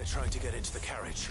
They're trying to get into the carriage.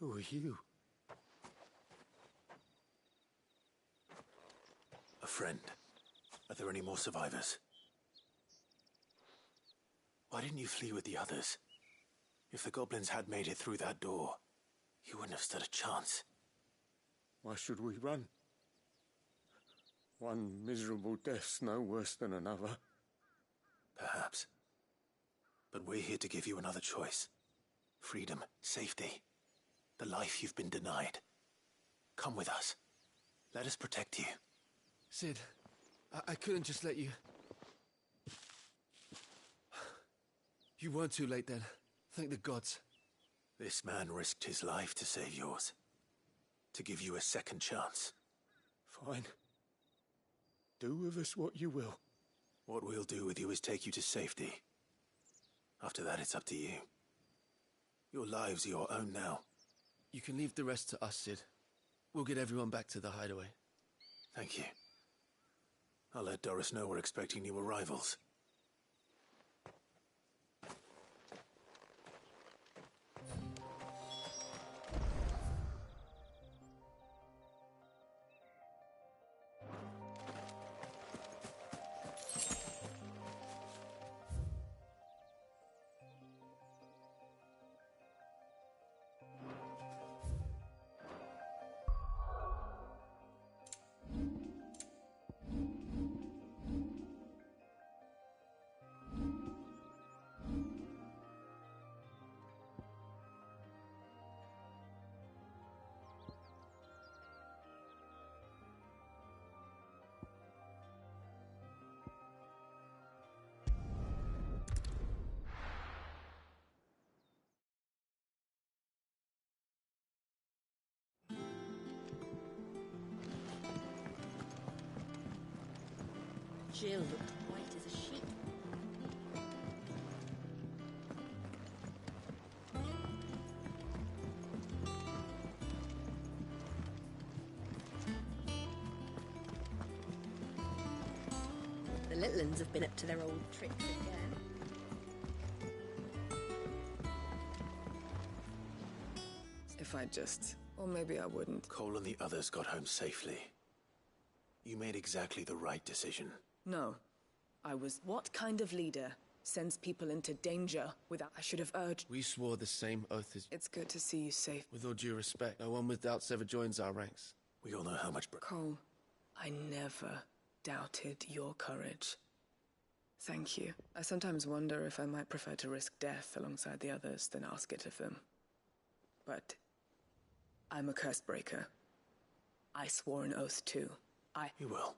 Who are you? A friend. Are there any more survivors? Why didn't you flee with the others? If the goblins had made it through that door, you wouldn't have stood a chance. Why should we run? One miserable death's no worse than another. Perhaps. But we're here to give you another choice. Freedom, safety. The life you've been denied. Come with us. Let us protect you. Sid, I couldn't just let you... You weren't too late then. Thank the gods. This man risked his life to save yours. To give you a second chance. Fine. Do with us what you will. What we'll do with you is take you to safety. After that, it's up to you. Your lives are your own now. You can leave the rest to us, Sid. We'll get everyone back to the hideaway. Thank you. I'll let Doris know we're expecting new arrivals. Jill looked white as a sheet. The little ones have been up to their old tricks again. If I just... Or maybe I wouldn't. Cole and the others got home safely. You made exactly the right decision. No. I was... What kind of leader sends people into danger without... I should have urged... We swore the same oath as... It's good to see you safe. With all due respect, no one with doubts ever joins our ranks. We all know how much... Cole, I never doubted your courage. Thank you. I sometimes wonder if I might prefer to risk death alongside the others than ask it of them. But I'm a curse breaker. I swore an oath too. You will.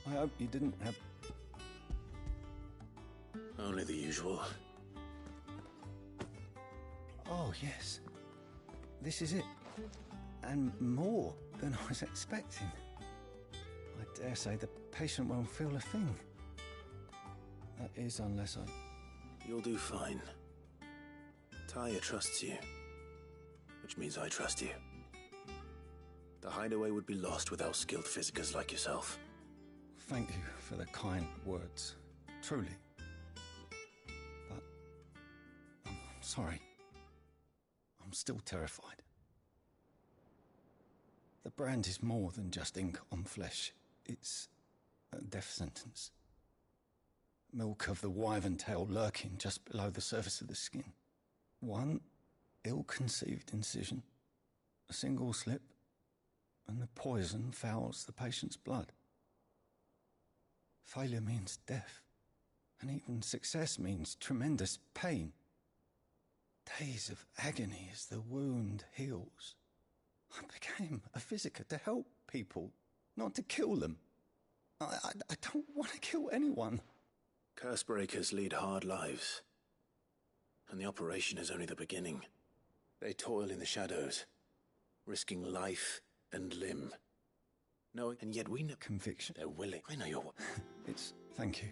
I hope you didn't have... Only the usual. Oh, yes. This is it. And more than I was expecting. I dare say the patient won't feel a thing. That is, unless I... You'll do fine. Talia trusts you, which means I trust you. The hideaway would be lost without skilled physicers like yourself. Thank you for the kind words. Truly. But... I'm sorry. I'm still terrified. The brand is more than just ink on flesh. It's a death sentence. Milk of the wyvern tail lurking just below the surface of the skin. One ill-conceived incision, a single slip, and the poison fouls the patient's blood. Failure means death, and even success means tremendous pain. Days of agony as the wound heals. I became a physiker to help people, not to kill them. I don't want to kill anyone. Curse breakers lead hard lives, and the operation is only the beginning. They toil in the shadows, risking life and limb. Knowing, and yet we know Conviction. they're willing. I know you're... It's... Thank you.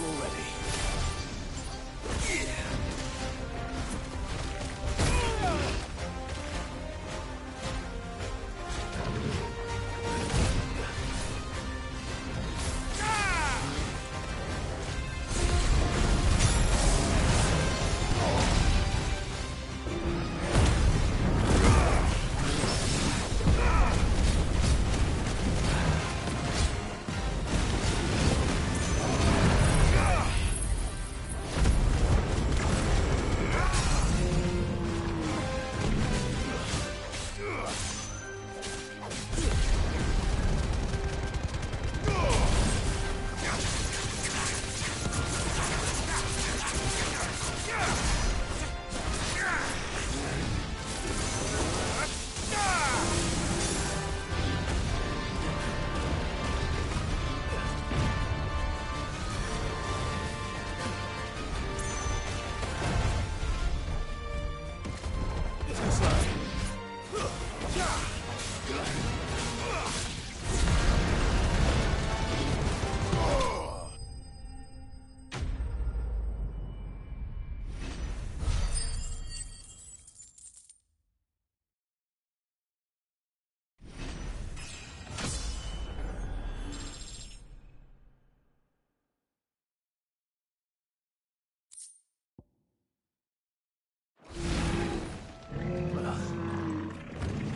already.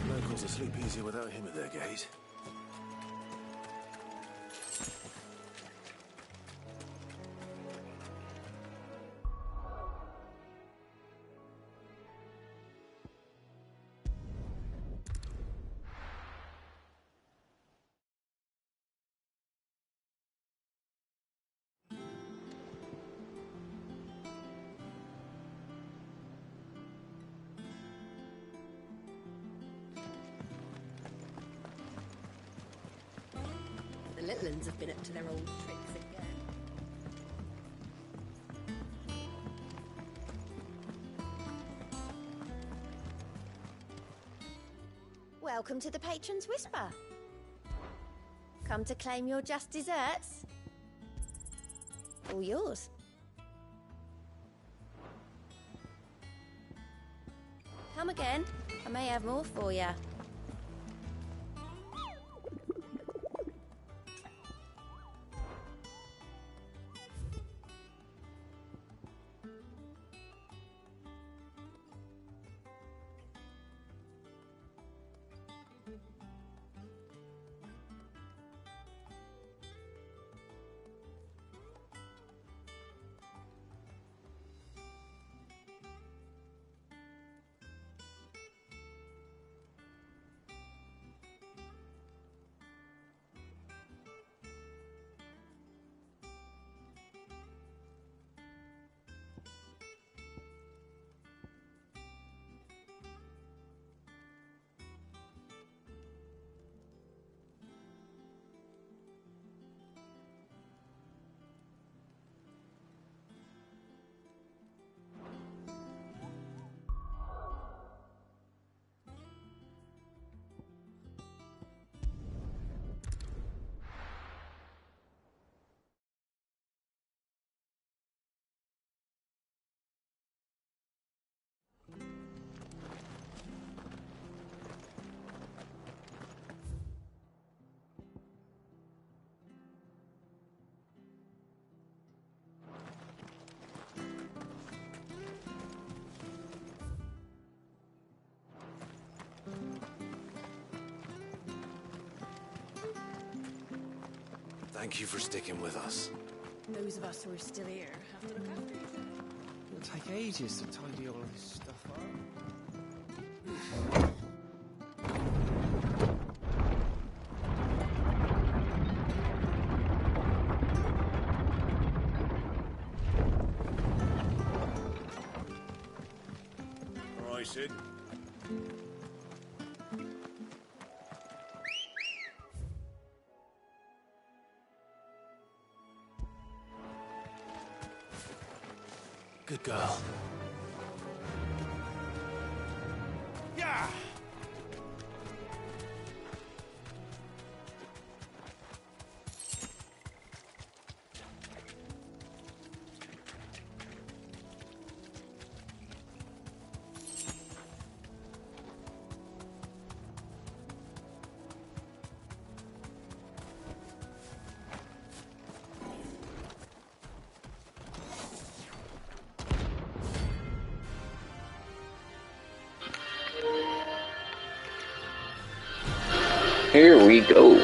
Locals will sleep easier without him at their gate. The little ones have been up to their old tricks again. Welcome to the Patron's Whisper. Come to claim your just desserts? All yours. Come again. I may have more for you. Thank you for sticking with us. Those of us who are still here have to look after each other. It'll take ages to tidy all this stuff up. All right, Sid. Good girl. Yeah! Here we go.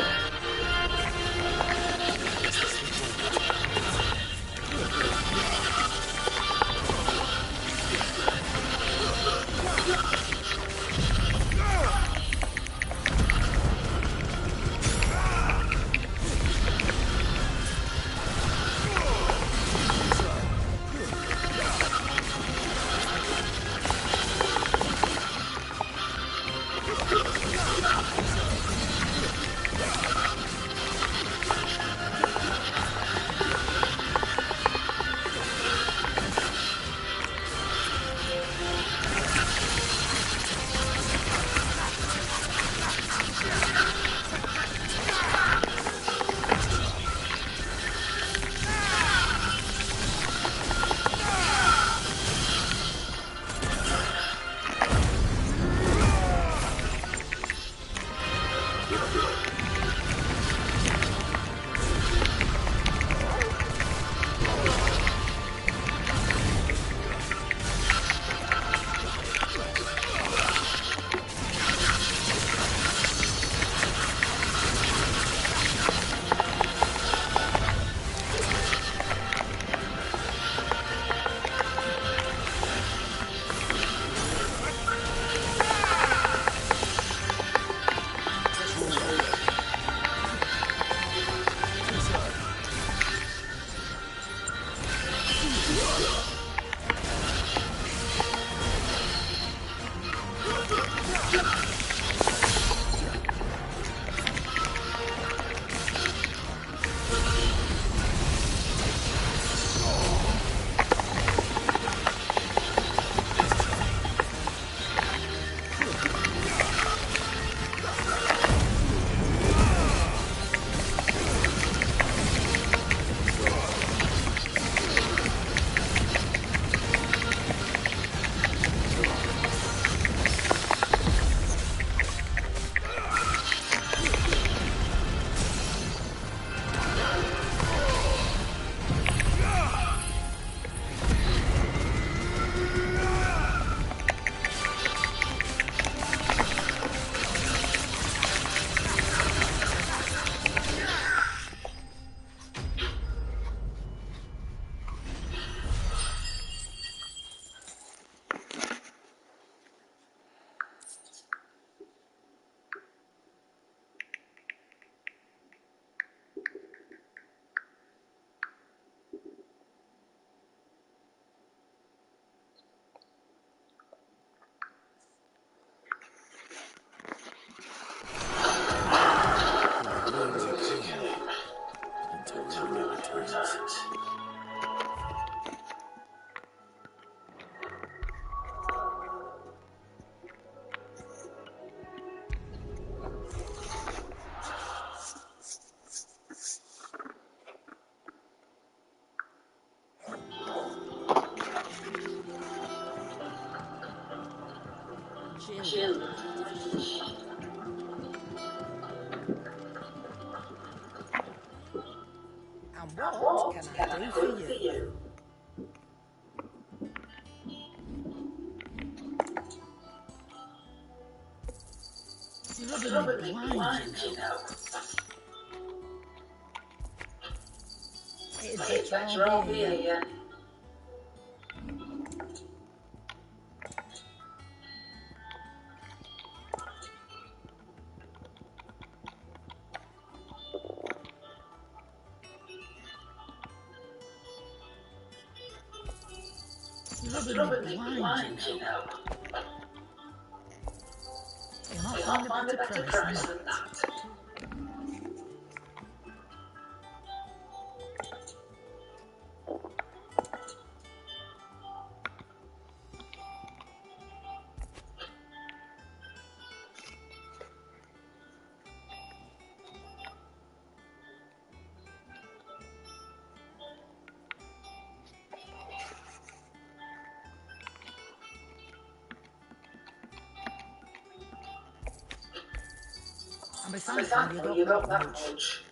Jill. And what can I do for you? You're rubbing me blind, you know. It's better I'll be here. You're rubbing me blind, you know. You'll not find a better price than that. And be thankful you got that much.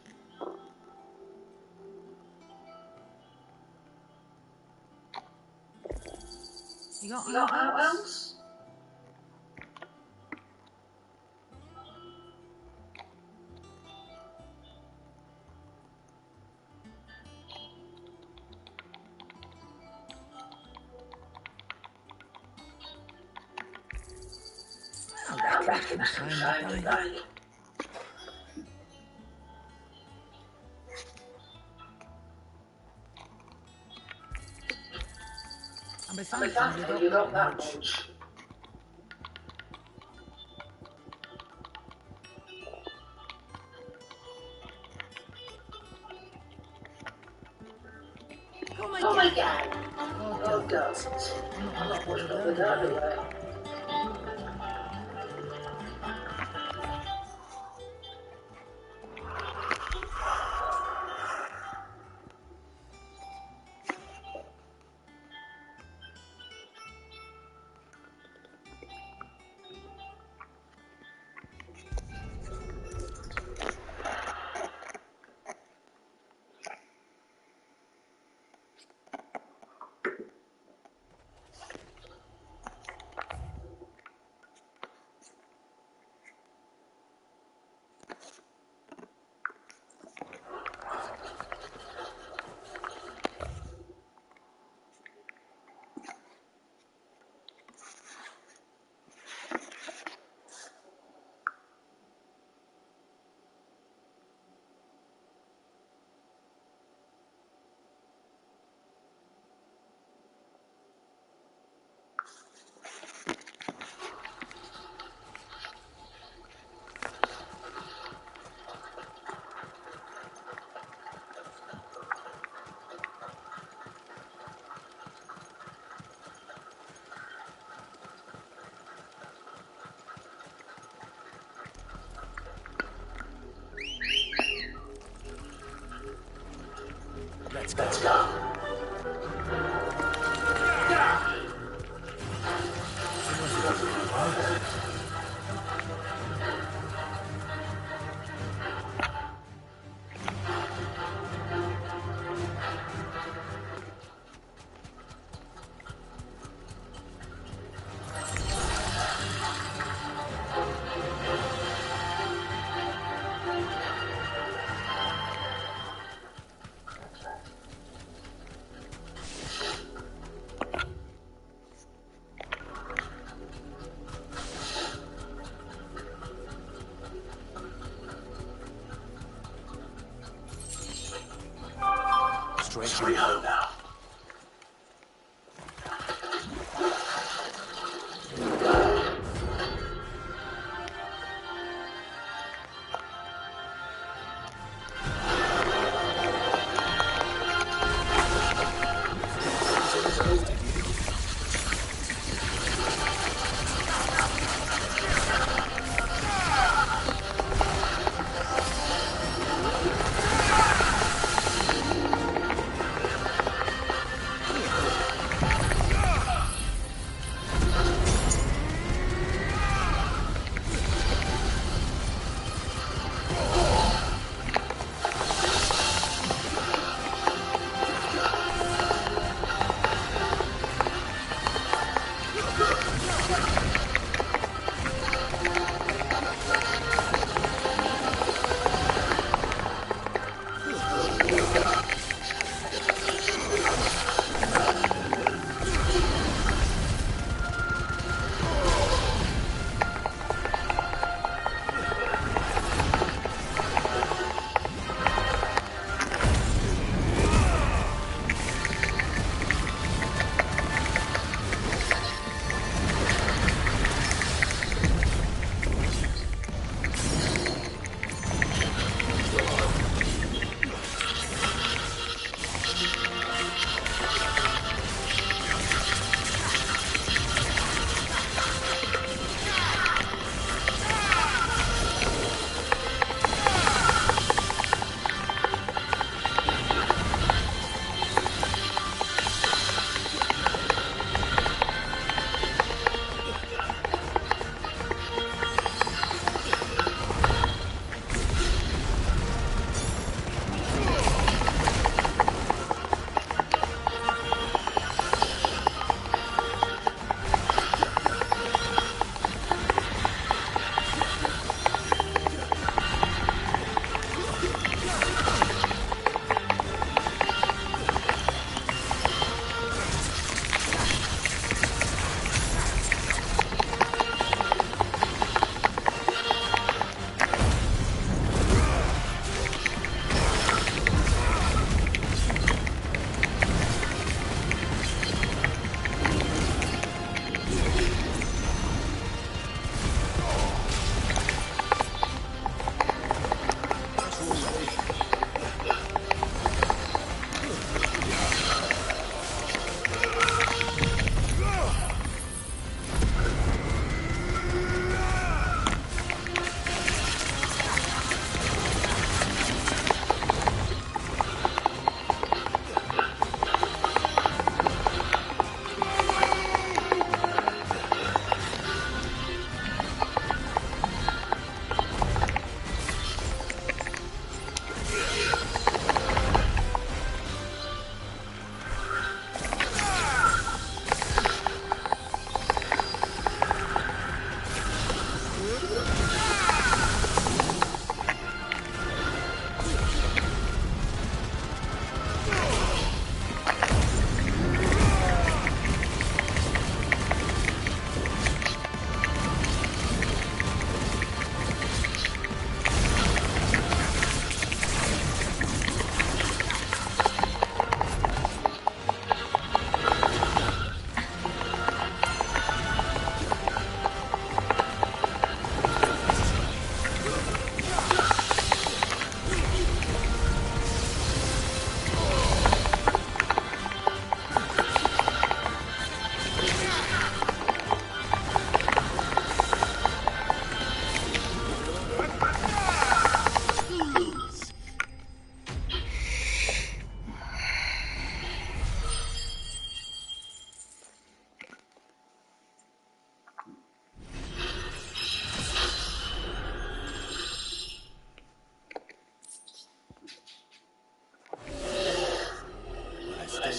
You got out else? back in the same day. And besides, you got that much. Oh my god. Oh god. I'm not much bothered either way. Let's go. Straight home now.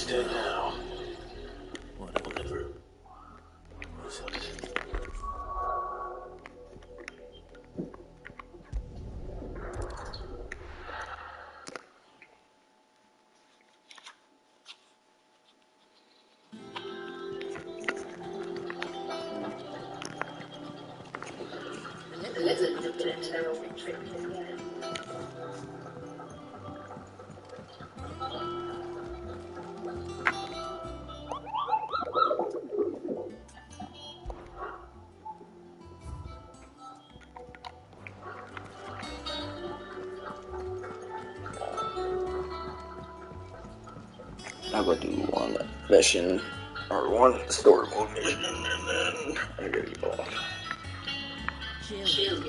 stay now? Whatever. What is it? The lizards have been into their old trick again. I'll go do one mission, or one story mode mission, and then I gotta get off. Chill.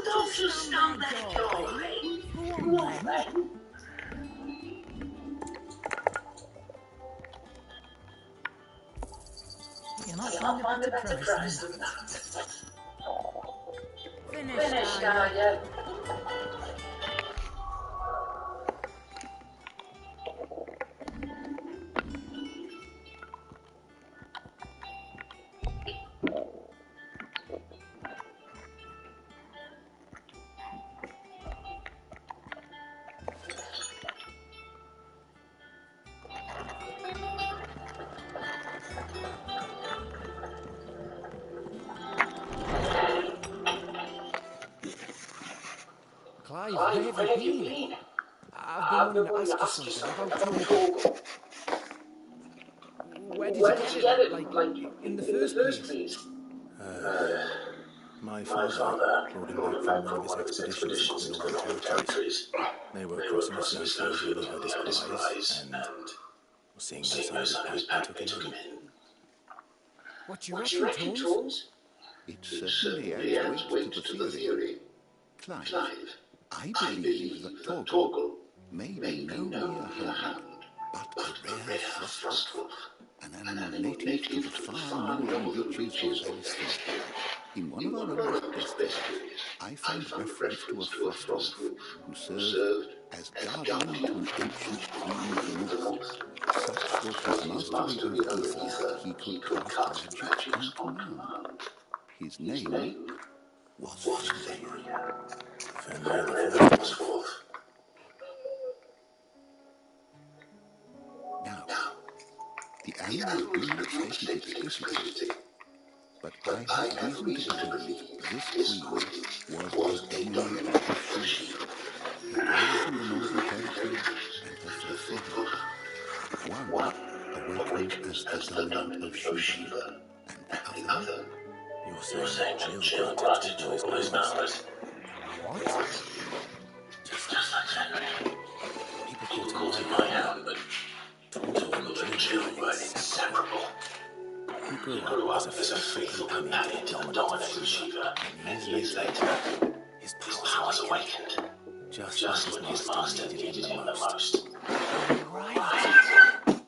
Don't just stand there going. Go on then. You'll not find a better price than that. Finished, are you? Clive, where have you been? I've been wanting to ask you something about Torgal. Where did you get it? Like, in the first place? My father brought him back from one of his expeditions into the Northern Territories. They were crossing a snowfield when he heard his cries, and seeing no sign of his pack, they took him in. What do you reckon, Tones? It certainly adds weight to the theory. Clive, I believe that Torgal may be no mere hound, but a rare frostwolf, an animal native to the far northern reaches of Ff16. In one of our own best days, I found reference to a frostwolf who served as guardian to an ancient queen of the north. Such was his mastery of ether, he could cast magic on command. His name was Fenrir. Fenrir the Frostwolf. Now, the animal do not state it explicitly, but I have reason to believe this queen was a dominant of Shiva, the gods in the Northern Territory and her faithful god. One awakens as the dominant of Shiva, and the other... You're saying that Jill granted Torgal his powers? What? Just like Fenrir. People call him my hand, but Torgal and Jill were inseparable. He grew up as a faithful companion to the dominant of Shiva, and years later, his powers awakened, just when his master needed him the most. Right.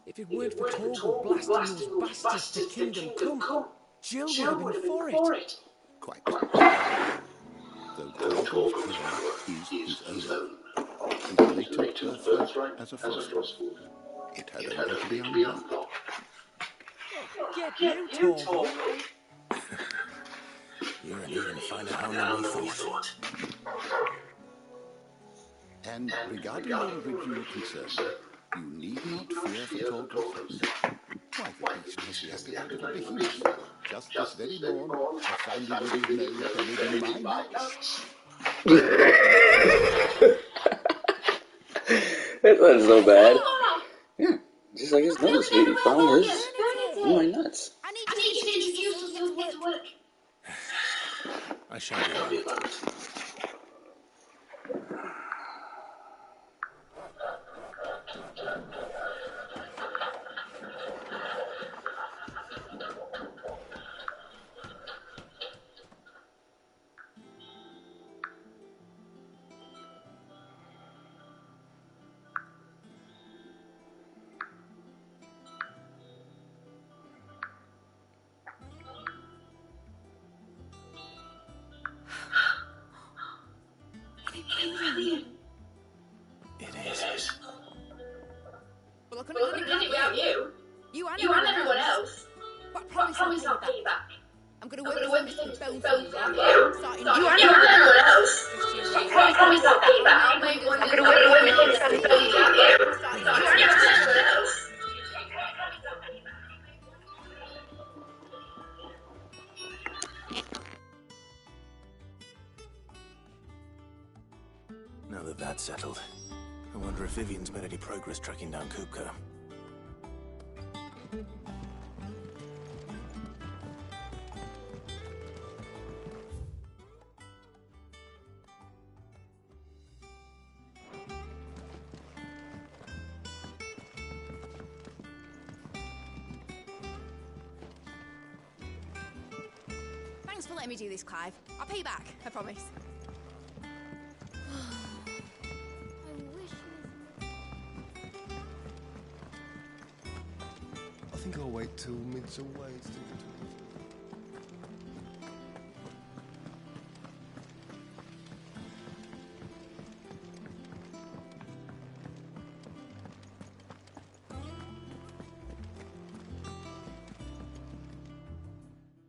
If it weren't for Torgal blasting those bastards to Kingdom Come, Jill would have been for it. Quite. Though Torgal's power is his own. His latent birthright as a frostwolf. It had only to be unlocked. Get you, Torgal. You're an even finer hound than we thought. And regarding your original concern, you need not fear for Torgal's host. Why, the beast was the habit of a behemoth. Just this very morn, I found him with his nose buried in my nuts. That wasn't so bad. Yeah, just like his nose being found his in my nuts. I need you to introduce us so we can get to work. I shall be about it. bone for you, yeah? Starting You are not little else. Promise I'll pay back. I'm gonna whip everything from the yeah? You are not little else. Now that that's settled, I wonder if Vivian's made any progress tracking down Kupka. Thanks for letting me do this, Clive. I'll pay you back, I promise. I think I'll wait till mid's away to think it.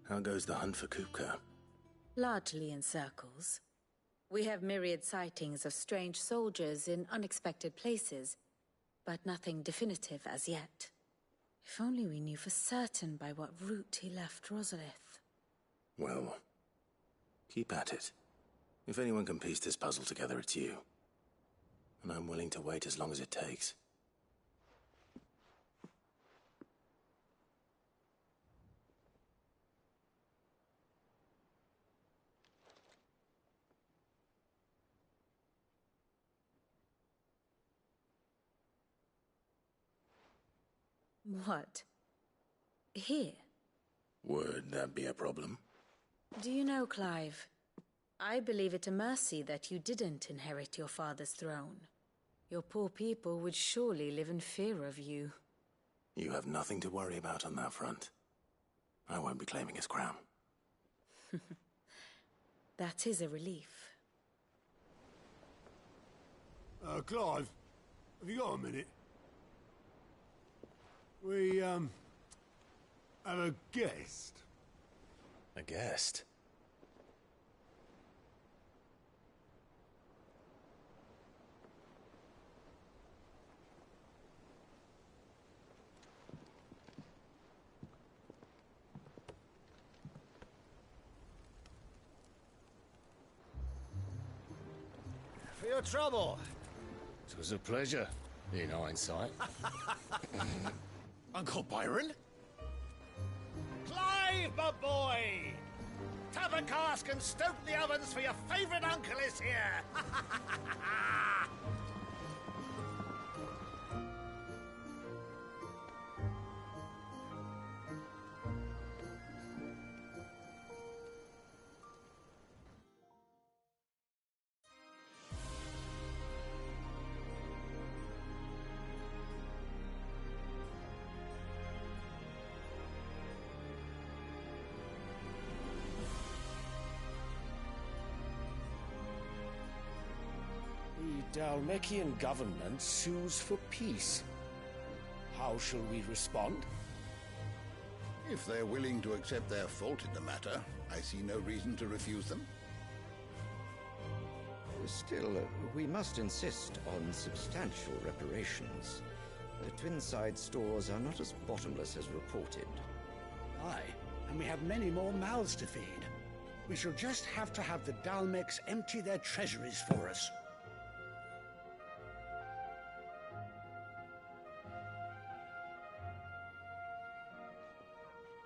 How goes the hunt for Kupka? Largely in circles. We have myriad sightings of strange soldiers in unexpected places, but nothing definitive as yet. If only we knew for certain by what route he left Rosalith. Well, keep at it. If anyone can piece this puzzle together, it's you. And I'm willing to wait as long as it takes. What? Here? Would that be a problem? Do you know, Clive, I believe it a mercy that you didn't inherit your father's throne. Your poor people would surely live in fear of you. You have nothing to worry about on that front. I won't be claiming his crown. That is a relief. Clive, have you got a minute? We, have a guest. A guest? For your trouble. It was a pleasure, in hindsight. Uncle Byron? Clive, my boy! Tap a cask and stoke the ovens for your favourite uncle is here! The Dalmekian government sues for peace. How shall we respond? If they're willing to accept their fault in the matter, I see no reason to refuse them. Still, we must insist on substantial reparations. The Twinside stores are not as bottomless as reported. Aye, and we have many more mouths to feed. We shall just have to have the Dalmeks empty their treasuries for us.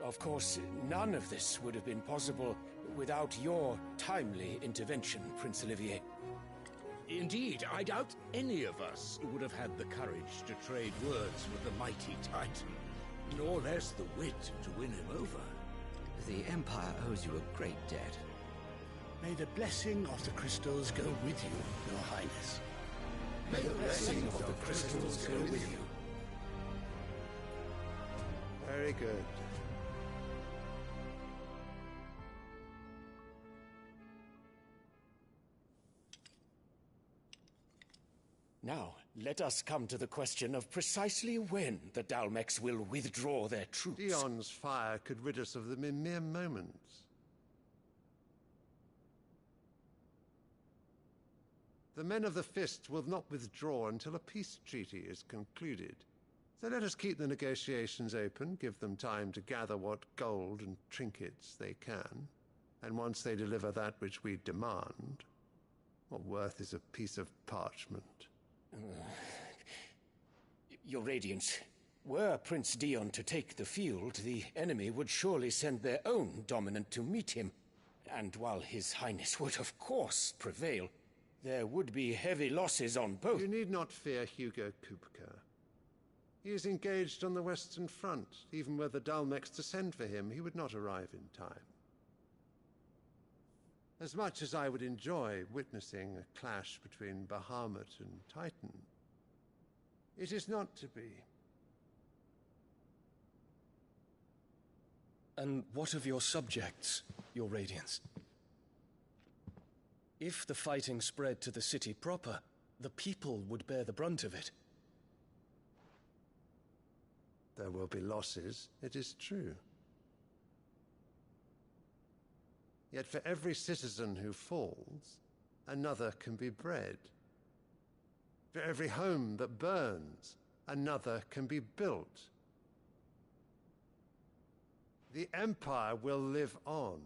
Of course, none of this would have been possible without your timely intervention, Prince Olivier. Indeed, I doubt any of us would have had the courage to trade words with the mighty Titan, nor less the wit to win him over. The Empire owes you a great debt. May the blessing of the crystals go with you, Your Highness. May the blessing of the crystals go with you. Very good. Now, let us come to the question of precisely when the Dalmeks will withdraw their troops. Dion's fire could rid us of them in mere moments. The men of the Fist will not withdraw until a peace treaty is concluded. So let us keep the negotiations open, give them time to gather what gold and trinkets they can. And once they deliver that which we demand, what worth is a piece of parchment? Your Radiance, were Prince Dion to take the field, the enemy would surely send their own dominant to meet him. And while His Highness would of course prevail, there would be heavy losses on both. You need not fear Hugo Kupka. He is engaged on the Western Front. Even were the Dalmex to send for him, he would not arrive in time. As much as I would enjoy witnessing a clash between Bahamut and Titan, it is not to be. And what of your subjects, Your Radiance? If the fighting spread to the city proper, the people would bear the brunt of it. There will be losses, it is true. Yet for every citizen who falls, another can be bred. For every home that burns, another can be built. The Empire will live on.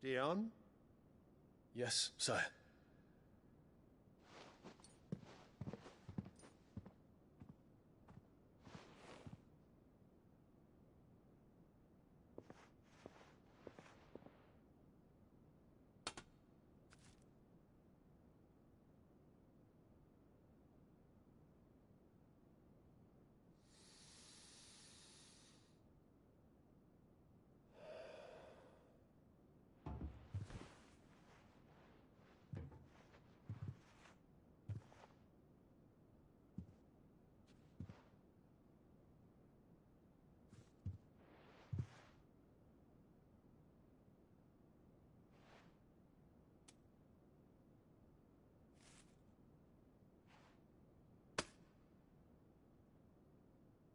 Dion? Yes, sire.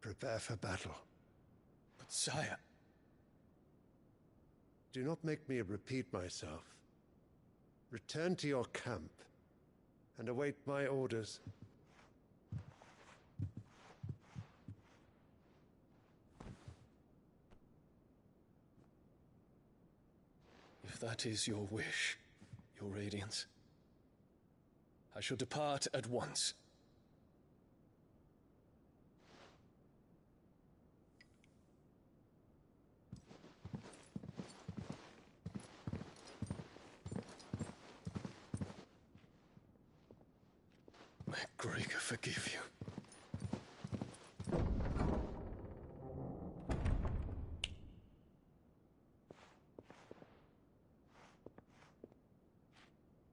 Prepare for battle. But sire... Do not make me repeat myself. Return to your camp and await my orders. If that is your wish, Your Radiance, I shall depart at once. May Gregor forgive you.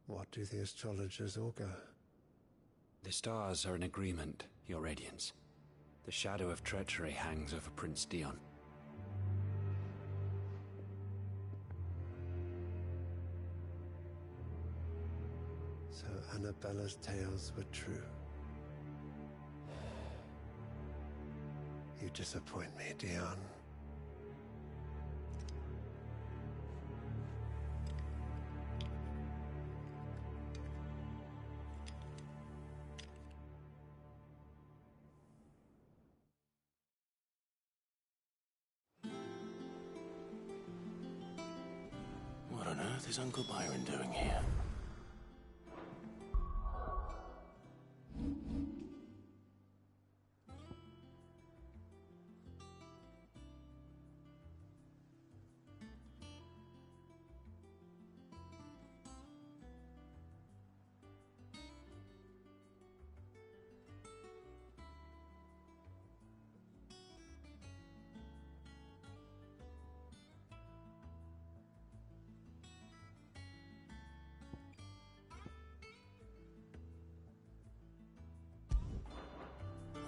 What do the astrologers augur? The stars are in agreement, Your Radiance. The shadow of treachery hangs over Prince Dion. So Annabella's tales were true. You disappoint me, Dion. What on earth is Uncle Byron doing here?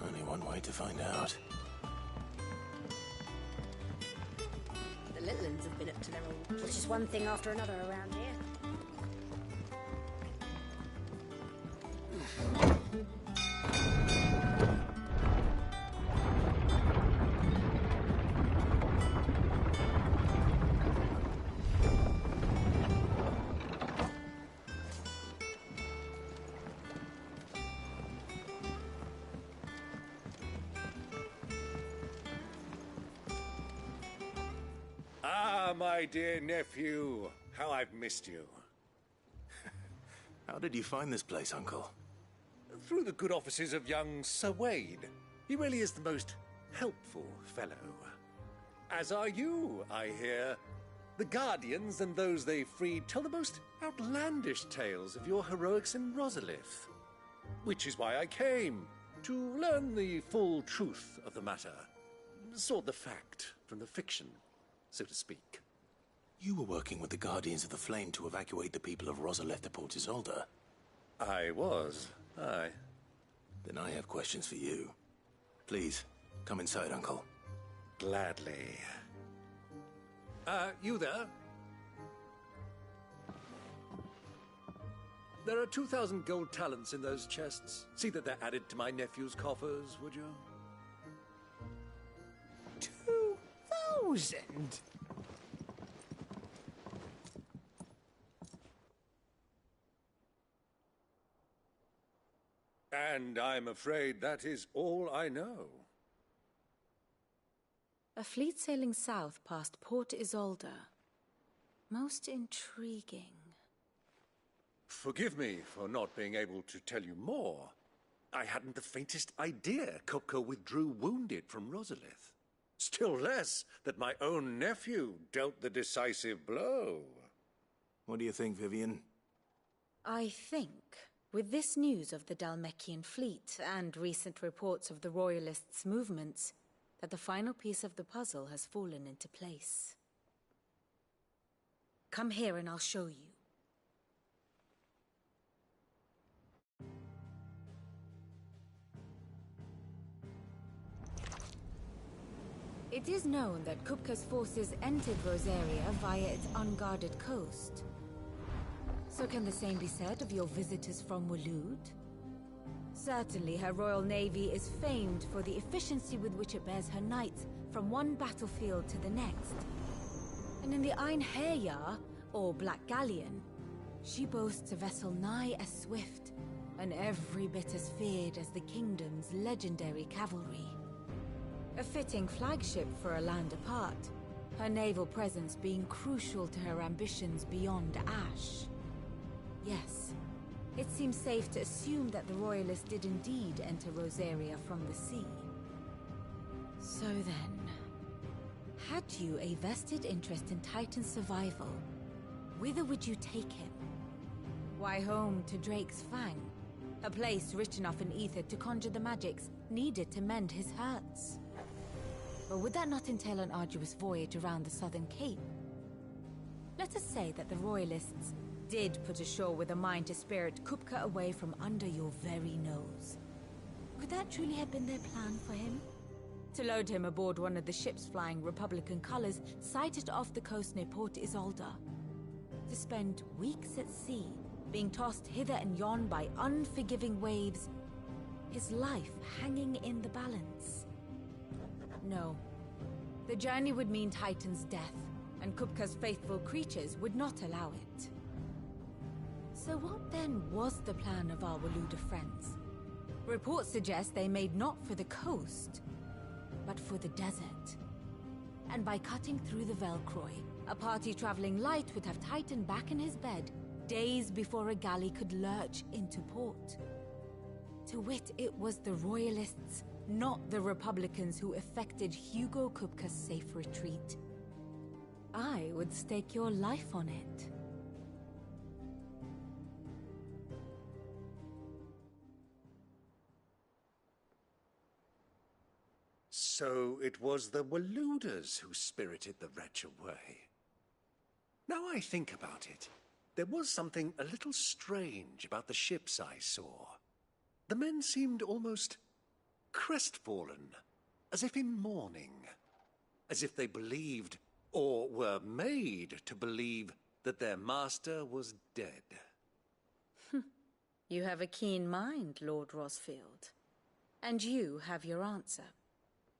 Only one way to find out. The little ones have been up to their old... It's just one thing after another around here. my dear nephew. How I've missed you. How did you find this place, Uncle? Through the good offices of young Sir Wade. He really is the most helpful fellow. As are you, I hear. The Guardians and those they freed tell the most outlandish tales of your heroics in Rosalith. Which is why I came, to learn the full truth of the matter. Sort the fact from the fiction, so to speak. You were working with the Guardians of the Flame to evacuate the people of Rosalith to Port Isolde. I was, aye. Then I have questions for you. Please, come inside, Uncle. Gladly. You there? There are 2,000 gold talents in those chests. See that they're added to my nephew's coffers, would you? 2,000? And I'm afraid that is all I know. A fleet sailing south past Port Isolde. Most intriguing. Forgive me for not being able to tell you more. I hadn't the faintest idea Kupka withdrew wounded from Rosalith. Still less that my own nephew dealt the decisive blow. What do you think, Vivian? I think, with this news of the Dhalmekian fleet and recent reports of the Royalists' movements, that the final piece of the puzzle has fallen into place. Come here and I'll show you. It is known that Kupka's forces entered Rosaria via its unguarded coast. So can the same be said of your visitors from Waloed? Certainly her Royal Navy is famed for the efficiency with which it bears her knights from one battlefield to the next. And in the Einherjar, or Black Galleon, she boasts a vessel nigh as swift, and every bit as feared as the kingdom's legendary cavalry. A fitting flagship for a land apart, her naval presence being crucial to her ambitions beyond Ash. Yes, it seems safe to assume that the Royalists did indeed enter Rosaria from the sea. So then, had you a vested interest in Titan's survival, whither would you take him? Why, home to Drake's Fang, a place rich enough in ether to conjure the magics needed to mend his hurts. But would that not entail an arduous voyage around the southern cape? Let us say that the Royalists did put ashore with a mind to spirit Kupka away from under your very nose. Could that truly have been their plan for him? To load him aboard one of the ships flying Republican colors sighted off the coast near Port Isolde. To spend weeks at sea, being tossed hither and yon by unforgiving waves, his life hanging in the balance. No. The journey would mean Titan's death, and Kupka's faithful creatures would not allow it. So what then was the plan of our Waloed friends? Reports suggest they made not for the coast, but for the desert. And by cutting through the Velcroy, a party traveling light would have Titan back in his bed days before a galley could lurch into port. To wit, it was the Royalists, not the Republicans, who effected Hugo Kupka's safe retreat. I would stake your life on it. So it was the Waloeders who spirited the wretch away. Now I think about it, there was something a little strange about the ships I saw. The men seemed almost crestfallen, as if in mourning, as if they believed, or were made to believe, that their master was dead. You have a keen mind, Lord Rosfield. And you have your answer.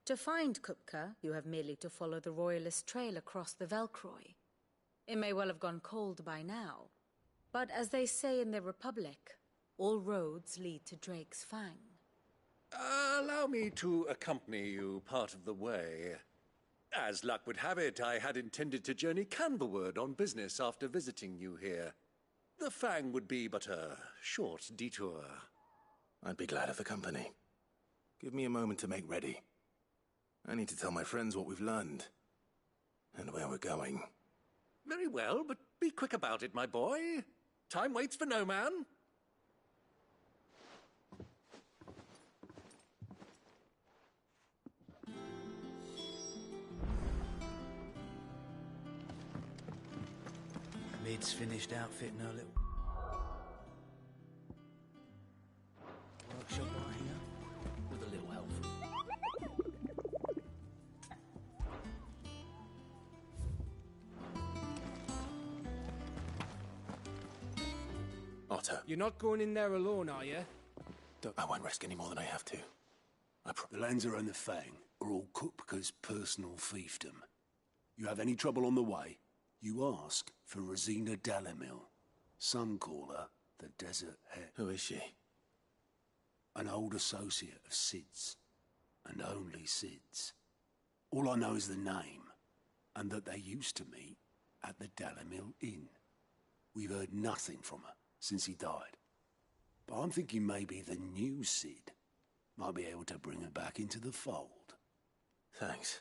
To find Kupka, you have merely to follow the Royalist trail across the Velcroy. It may well have gone cold by now, but as they say in the Republic, all roads lead to Drake's Fang. Allow me to accompany you part of the way. As luck would have it, I had intended to journey Canberward on business after visiting you here. The Fang would be but a short detour. I'd be glad of the company. Give me a moment to make ready. I need to tell my friends what we've learned. And where we're going. Very well, but be quick about it, my boy. Time waits for no man. Mid's finished outfitting her little workshop right here with a little help. Otto. You're not going in there alone, are you? I won't risk any more than I have to. The Lancer and the Fang are all Kupka's personal fiefdom. You have any trouble on the way, you ask for Rosina Dalamil. Some call her the Desert Hare. Who is she? An old associate of Sid's, and only Sid's. All I know is the name, and that they used to meet at the Dalamil Inn. We've heard nothing from her since he died. But I'm thinking maybe the new Sid might be able to bring her back into the fold. Thanks.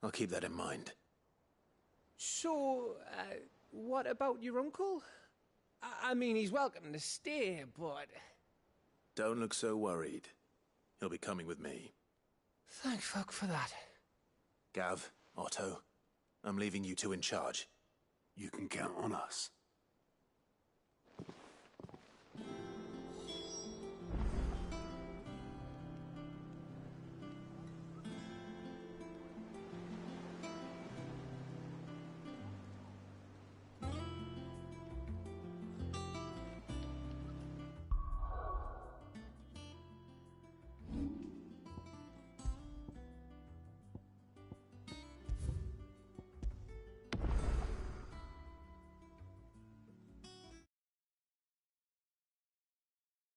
I'll keep that in mind. So, what about your uncle? I mean, he's welcome to stay, but... Don't look so worried. He'll be coming with me. Thank fuck for that. Gav, Otto, I'm leaving you two in charge. You can count on us.